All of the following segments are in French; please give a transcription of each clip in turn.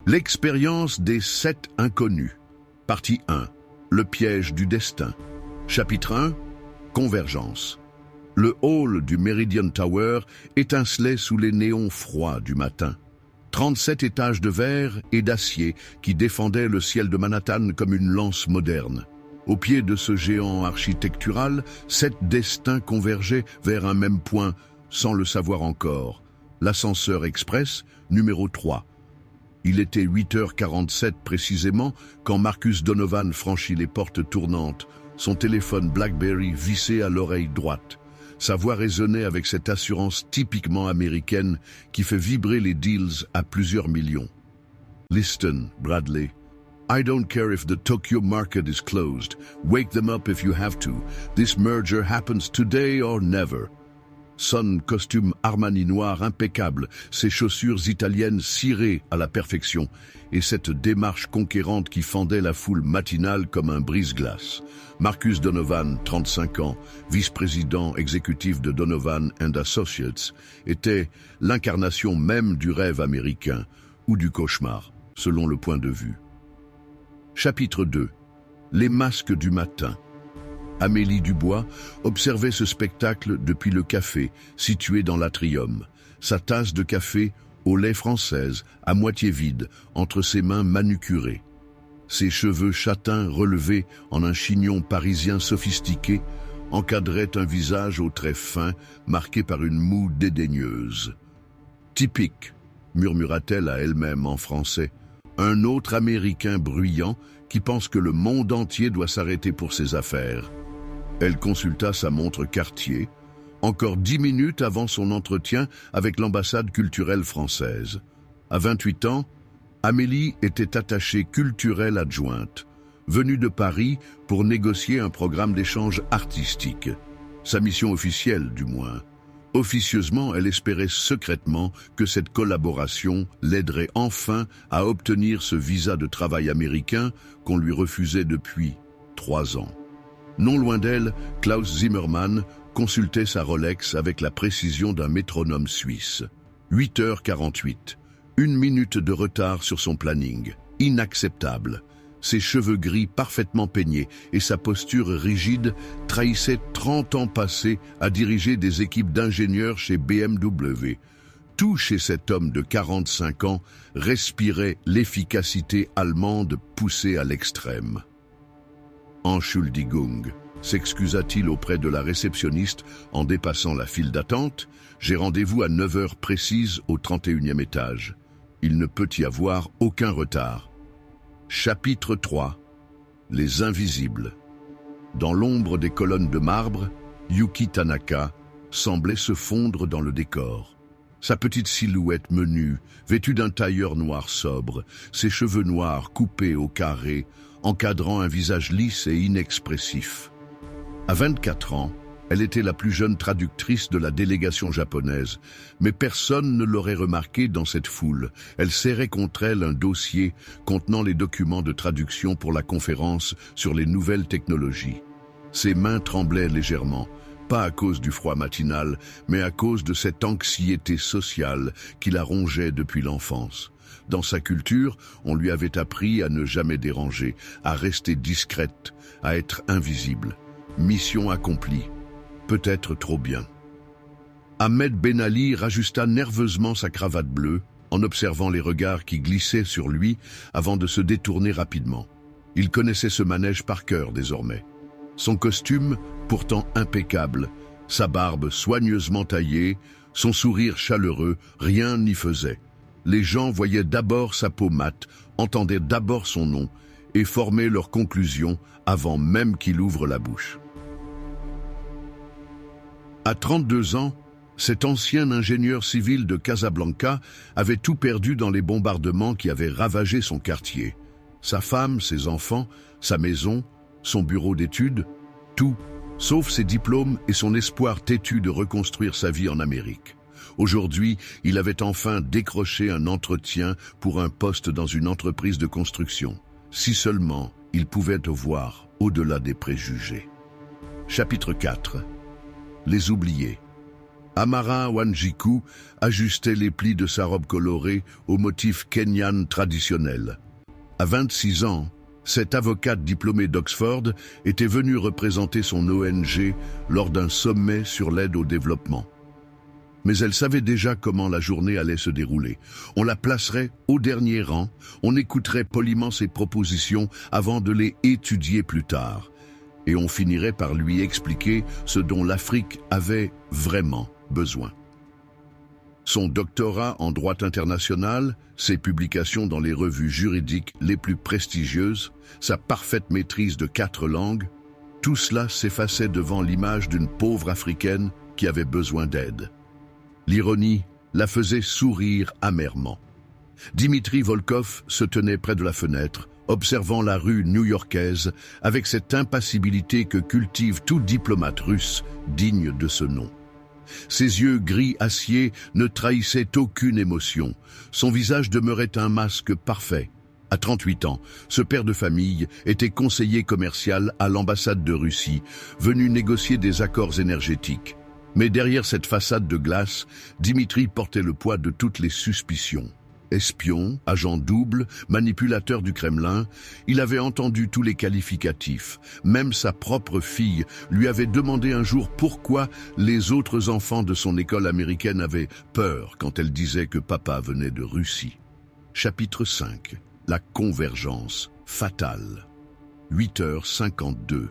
L'expérience des 7 inconnus. Partie 1. Le piège du destin. Chapitre 1. Convergence. Le hall du Meridian Tower étincelait sous les néons froids du matin. 37 étages de verre et d'acier qui défendaient le ciel de Manhattan comme une lance moderne. Au pied de ce géant architectural, 7 destins convergeaient vers un même point, sans le savoir encore. L'ascenseur express, numéro 3. Il était 8h47 précisément quand Marcus Donovan franchit les portes tournantes, son téléphone BlackBerry vissé à l'oreille droite. Sa voix résonnait avec cette assurance typiquement américaine qui fait vibrer les deals à plusieurs millions. Listen, Bradley. I don't care if the Tokyo market is closed. Wake them up if you have to. This merger happens today or never. Son costume Armani noir impeccable, ses chaussures italiennes cirées à la perfection, et cette démarche conquérante qui fendait la foule matinale comme un brise-glace. Marcus Donovan, 35 ans, vice-président exécutif de Donovan & Associates, était l'incarnation même du rêve américain, ou du cauchemar, selon le point de vue. Chapitre 2. Les masques du matin. Amélie Dubois observait ce spectacle depuis le café, situé dans l'atrium. Sa tasse de café, au lait française, à moitié vide, entre ses mains manucurées. Ses cheveux châtains relevés en un chignon parisien sophistiqué encadraient un visage aux traits fins, marqué par une moue dédaigneuse. « Typique », murmura-t-elle à elle-même en français, « un autre Américain bruyant qui pense que le monde entier doit s'arrêter pour ses affaires. » Elle consulta sa montre Cartier, encore 10 minutes avant son entretien avec l'ambassade culturelle française. À 28 ans, Amélie était attachée culturelle adjointe, venue de Paris pour négocier un programme d'échange artistique. Sa mission officielle, du moins. Officieusement, elle espérait secrètement que cette collaboration l'aiderait enfin à obtenir ce visa de travail américain qu'on lui refusait depuis 3 ans. Non loin d'elle, Klaus Zimmermann consultait sa Rolex avec la précision d'un métronome suisse. 8h48. 1 minute de retard sur son planning. Inacceptable. Ses cheveux gris parfaitement peignés et sa posture rigide trahissaient 30 ans passés à diriger des équipes d'ingénieurs chez BMW. Tout chez cet homme de 45 ans respirait l'efficacité allemande poussée à l'extrême. Entschuldigung, s'excusa-t-il auprès de la réceptionniste en dépassant la file d'attente. J'ai rendez-vous à 9h précise au 31e étage. Il ne peut y avoir aucun retard. Chapitre 3. Les invisibles. Dans l'ombre des colonnes de marbre, Yuki Tanaka semblait se fondre dans le décor. Sa petite silhouette menue, vêtue d'un tailleur noir sobre, ses cheveux noirs coupés au carré, encadrant un visage lisse et inexpressif. À 24 ans, elle était la plus jeune traductrice de la délégation japonaise, mais personne ne l'aurait remarqué dans cette foule. Elle serrait contre elle un dossier contenant les documents de traduction pour la conférence sur les nouvelles technologies. Ses mains tremblaient légèrement, pas à cause du froid matinal, mais à cause de cette anxiété sociale qui la rongeait depuis l'enfance. Dans sa culture, on lui avait appris à ne jamais déranger, à rester discrète, à être invisible. Mission accomplie. Peut-être trop bien. Ahmed Ben Ali rajusta nerveusement sa cravate bleue, en observant les regards qui glissaient sur lui avant de se détourner rapidement. Il connaissait ce manège par cœur désormais. Son costume, pourtant impeccable, sa barbe soigneusement taillée, son sourire chaleureux, rien n'y faisait. Les gens voyaient d'abord sa peau mate, entendaient d'abord son nom et formaient leurs conclusions avant même qu'il ouvre la bouche. À 32 ans, cet ancien ingénieur civil de Casablanca avait tout perdu dans les bombardements qui avaient ravagé son quartier. Sa femme, ses enfants, sa maison, son bureau d'études, tout, sauf ses diplômes et son espoir têtu de reconstruire sa vie en Amérique. Aujourd'hui, il avait enfin décroché un entretien pour un poste dans une entreprise de construction. Si seulement il pouvait voir au-delà des préjugés. Chapitre 4. Les oubliés. Amara Wanjiku ajustait les plis de sa robe colorée au motif kenyan traditionnel. À 26 ans, cette avocate diplômée d'Oxford était venue représenter son ONG lors d'un sommet sur l'aide au développement. Mais elle savait déjà comment la journée allait se dérouler. On la placerait au dernier rang, on écouterait poliment ses propositions avant de les étudier plus tard. Et on finirait par lui expliquer ce dont l'Afrique avait vraiment besoin. Son doctorat en droit international, ses publications dans les revues juridiques les plus prestigieuses, sa parfaite maîtrise de 4 langues, tout cela s'effaçait devant l'image d'une pauvre Africaine qui avait besoin d'aide. L'ironie la faisait sourire amèrement. Dimitri Volkov se tenait près de la fenêtre, observant la rue new-yorkaise avec cette impassibilité que cultive tout diplomate russe digne de ce nom. Ses yeux gris acier ne trahissaient aucune émotion. Son visage demeurait un masque parfait. À 38 ans, ce père de famille était conseiller commercial à l'ambassade de Russie, venu négocier des accords énergétiques. Mais derrière cette façade de glace, Dimitri portait le poids de toutes les suspicions. Espion, agent double, manipulateur du Kremlin, il avait entendu tous les qualificatifs. Même sa propre fille lui avait demandé un jour pourquoi les autres enfants de son école américaine avaient peur quand elle disait que papa venait de Russie. Chapitre 5. La convergence fatale. 8h52.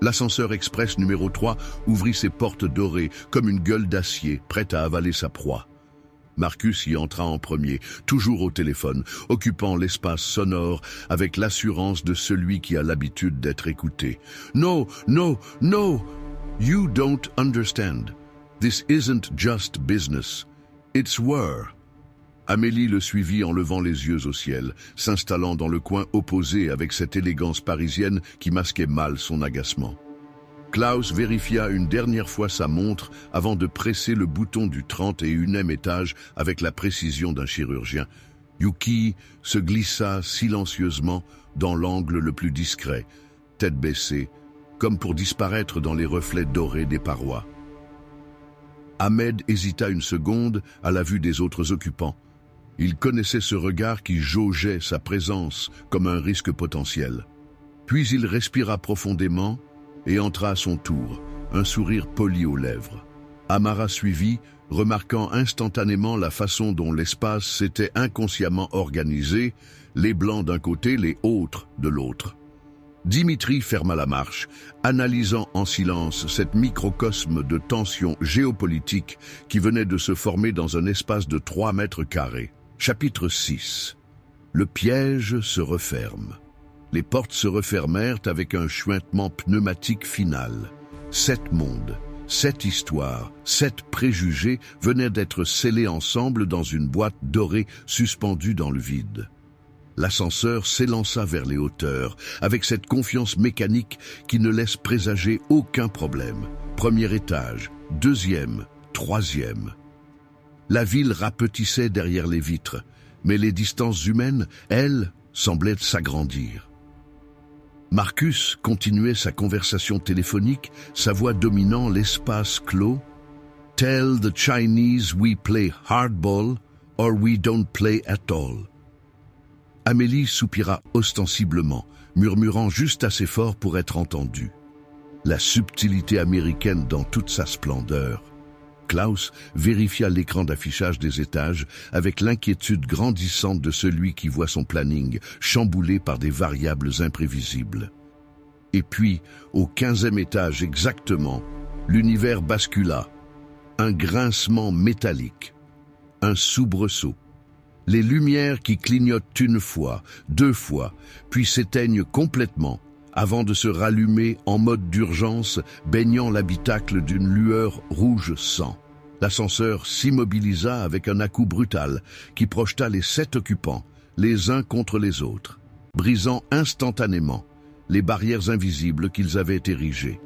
L'ascenseur express numéro 3 ouvrit ses portes dorées comme une gueule d'acier, prête à avaler sa proie. Marcus y entra en premier, toujours au téléphone, occupant l'espace sonore avec l'assurance de celui qui a l'habitude d'être écouté. « No, no, no! You don't understand. This isn't just business. It's war. » Amélie le suivit en levant les yeux au ciel, s'installant dans le coin opposé avec cette élégance parisienne qui masquait mal son agacement. Klaus vérifia une dernière fois sa montre avant de presser le bouton du 31e étage avec la précision d'un chirurgien. Yuki se glissa silencieusement dans l'angle le plus discret, tête baissée, comme pour disparaître dans les reflets dorés des parois. Ahmed hésita une seconde à la vue des autres occupants. Il connaissait ce regard qui jaugeait sa présence comme un risque potentiel. Puis il respira profondément et entra à son tour, un sourire poli aux lèvres. Amara suivit, remarquant instantanément la façon dont l'espace s'était inconsciemment organisé, les blancs d'un côté, les autres de l'autre. Dimitri ferma la marche, analysant en silence cette microcosme de tension géopolitique qui venait de se former dans un espace de 3 mètres carrés. Chapitre 6. Le piège se referme. Les portes se refermèrent avec un chuintement pneumatique final. 7 mondes, 7 histoires, 7 préjugés venaient d'être scellés ensemble dans une boîte dorée suspendue dans le vide. L'ascenseur s'élança vers les hauteurs, avec cette confiance mécanique qui ne laisse présager aucun problème. 1er étage, 2e, 3e. La ville rapetissait derrière les vitres, mais les distances humaines, elles, semblaient s'agrandir. Marcus continuait sa conversation téléphonique, sa voix dominant l'espace clos. « Tell the Chinese we play hardball or we don't play at all. » Amélie soupira ostensiblement, murmurant juste assez fort pour être entendue. La subtilité américaine dans toute sa splendeur. Klaus vérifia l'écran d'affichage des étages avec l'inquiétude grandissante de celui qui voit son planning chamboulé par des variables imprévisibles. Et puis, au 15e étage exactement, l'univers bascula. Un grincement métallique, un soubresaut. Les lumières qui clignotent une fois, 2 fois, puis s'éteignent complètement, avant de se rallumer en mode d'urgence, baignant l'habitacle d'une lueur rouge sang. L'ascenseur s'immobilisa avec un à-coup brutal qui projeta les 7 occupants, les uns contre les autres, brisant instantanément les barrières invisibles qu'ils avaient érigées.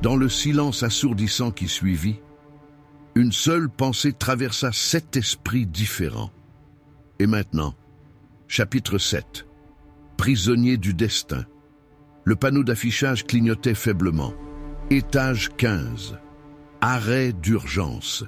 Dans le silence assourdissant qui suivit, une seule pensée traversa 7 esprits différents. Et maintenant, chapitre 7. Prisonnier du destin. Le panneau d'affichage clignotait faiblement. Étage 15. Arrêt d'urgence.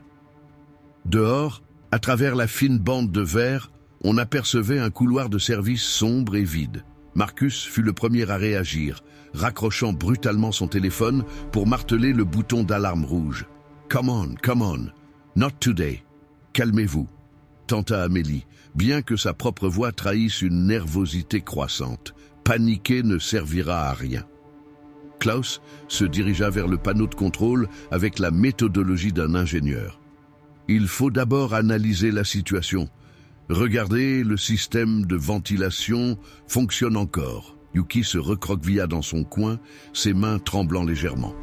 Dehors, à travers la fine bande de verre, on apercevait un couloir de service sombre et vide. Marcus fut le premier à réagir, raccrochant brutalement son téléphone pour marteler le bouton d'alarme rouge. « Come on, not today. Calmez-vous », tenta Amélie, bien que sa propre voix trahisse une nervosité croissante. Paniquer ne servira à rien. Klaus se dirigea vers le panneau de contrôle avec la méthodologie d'un ingénieur. Il faut d'abord analyser la situation. Regardez, le système de ventilation fonctionne encore. Yuki se recroquevilla dans son coin, ses mains tremblant légèrement.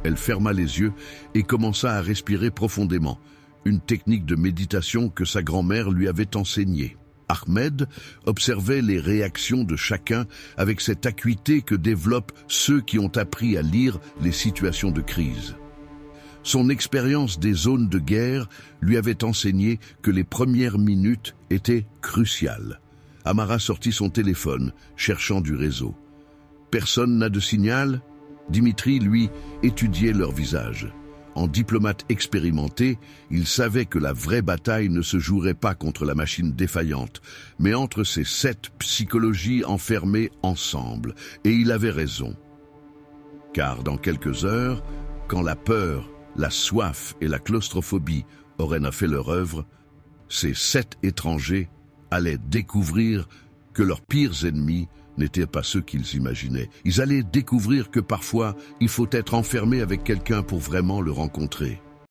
Elle ferma les yeux et commença à respirer profondément, une technique de méditation que sa grand-mère lui avait enseignée. Ahmed observait les réactions de chacun avec cette acuité que développent ceux qui ont appris à lire les situations de crise. Son expérience des zones de guerre lui avait enseigné que les premières minutes étaient cruciales. Amara sortit son téléphone, cherchant du réseau. Personne n'a de signal ? Dimitri, lui, étudiait leur visage. En diplomate expérimenté, il savait que la vraie bataille ne se jouerait pas contre la machine défaillante, mais entre ces 7 psychologies enfermées ensemble. Et il avait raison. Car dans quelques heures, quand la peur, la soif et la claustrophobie auraient fait leur œuvre, ces 7 étrangers allaient découvrir que leurs pires ennemis n'étaient pas ceux qu'ils imaginaient. Ils allaient découvrir que parfois, il faut être enfermé avec quelqu'un pour vraiment le rencontrer.